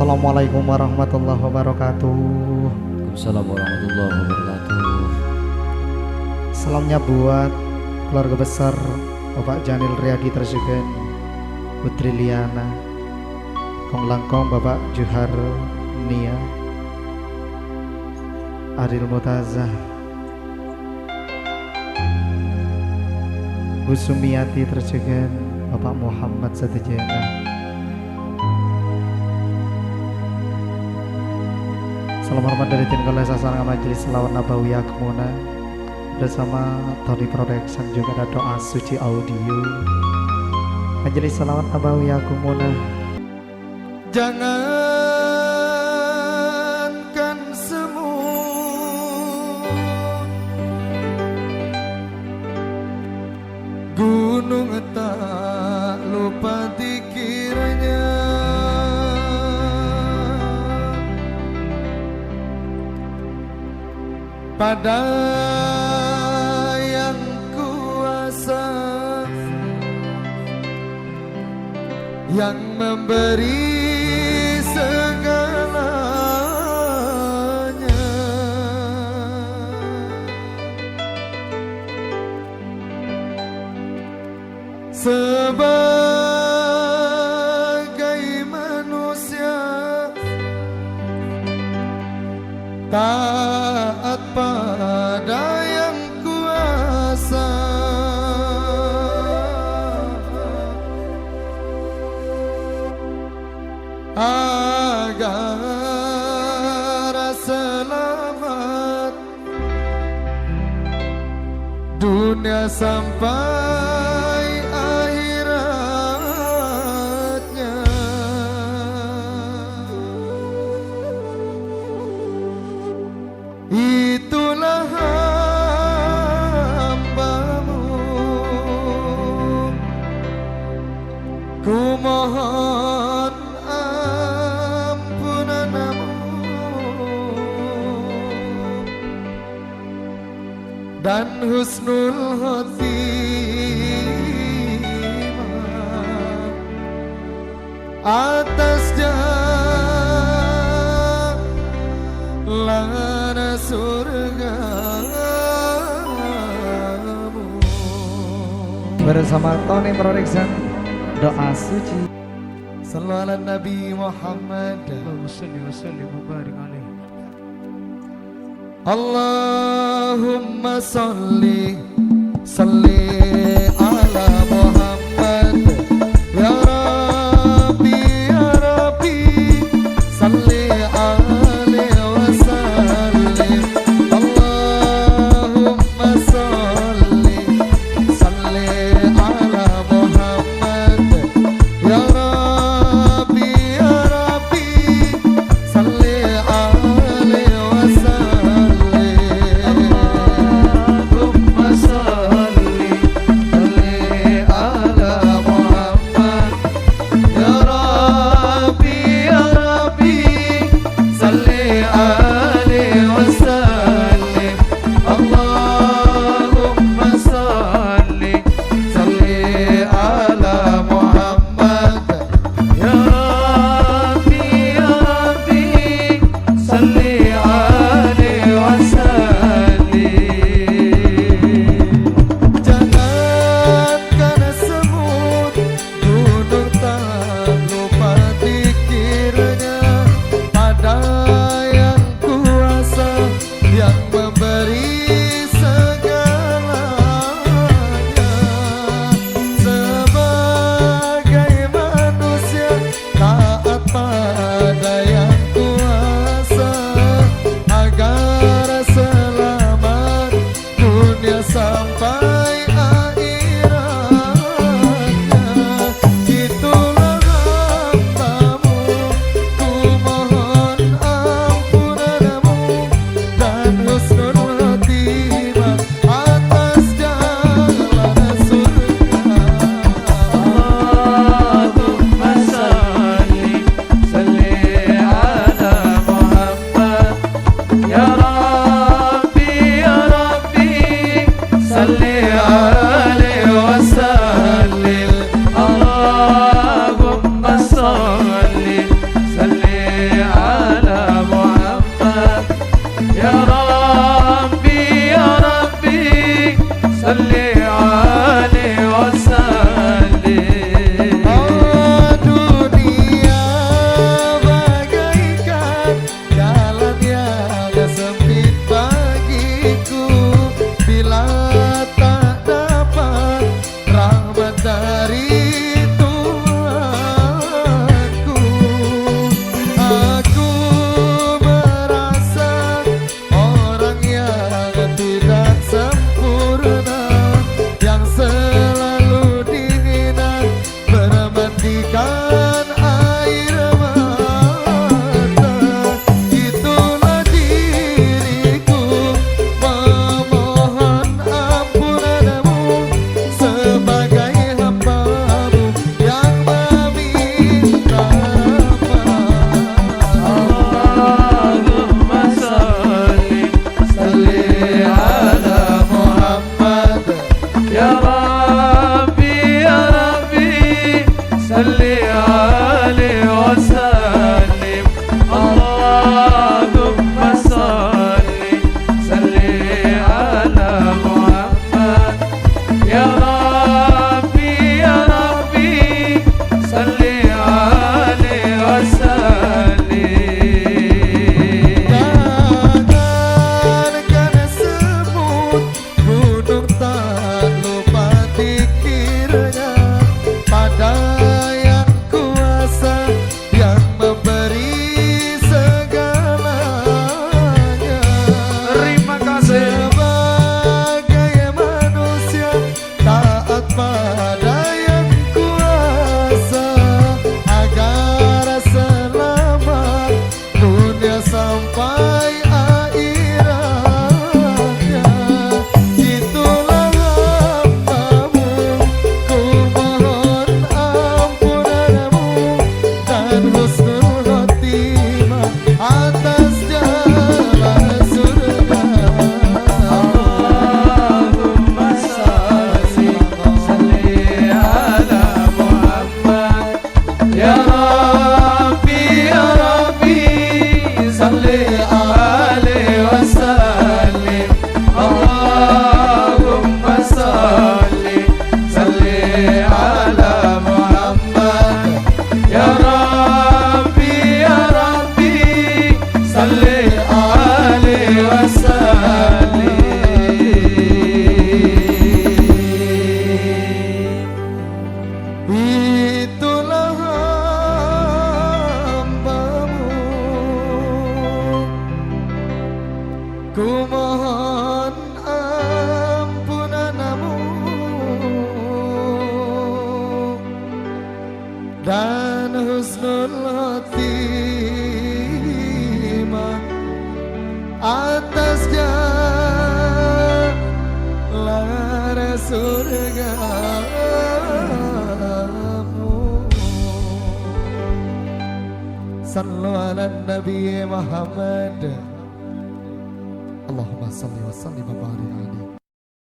Assalamualaikum warahmatullahi wabarakatuh. Waalaikumsalam warahmatullahi wabarakatuh. Salamnya buat keluarga besar Bapak Janil Riyadi Terjugen, Putri Liana, Kong Langkong Bapak Juhar Nia, Aril Mutazah, Bu Sumiati Terjugen, Bapak Muhammad Satijena. Salam hormat dari tim Kolej Sasana Majelis Selawat Nabawi Akmuna bersama Tony Production, juga ada doa suci audio Majelis Selawat Nabawi Akmuna. Jangankan semut, gunung tak lupa dikiranya. Pada yang kuasa, yang memberi segalanya, sebagai manusia taat pada yang kuasa, agar selamat dunia sampai akhiratnya. Itulah hambamu, ku mohon ampunanmu dan husnul khotimah atas jalan surgamu. Bersama Tony Production, doa suci. Sallallahu ala Nabi Muhammad. Allahumma salli ala Muhammad. Ya Rabbi, ya Rabbi, salli alaihi wa sallim. Allahumma salli ala Muhammad. Ya Rabbi, ya Rabbi, salli alaihi wa sallim. Allahumma salli salli alaihi wasallim. Oh dunia bagaikan jalan yang sempit bagiku bila tak dapat rahmat dari Tuhanku. Aku merasa orang yang tidak sempurna, yang selalu dihina, bermatikan air mata. Itulah diriku memohon ampunanmu sebagai hamba-Mu yang meminta maaf. Allahumma salli ala Muhammad ya Rabbi salli alaihi wasallim. Allahumma salli ala Muhammad ya Rabbi salli alaihi wasallim. Jangankan semut gunung tak lupa dikiranya pada yang kuasa yang memberi segalanya. Terima kasih. Sebagai manusia taat pada yang kuasa agar selamat dunia sampai akhiratnya. Itulah hamba-Mu, ku mohon ampunanmu dan husnul khotimah atas jalan surga. Allahumma salli ala Muhammad ya Rabbi salli alaihi wasallim. Allahumma salli ala Muhammad ya Rabbi salli alaihi wasallim. Itulah hamba-Mu, ku mohon ampunanmu dan husnul khotimah atas jalan surga-Mu. Sallu ala Nabi Muhammad. Allahumma salli wa sallim wa barik alaihi.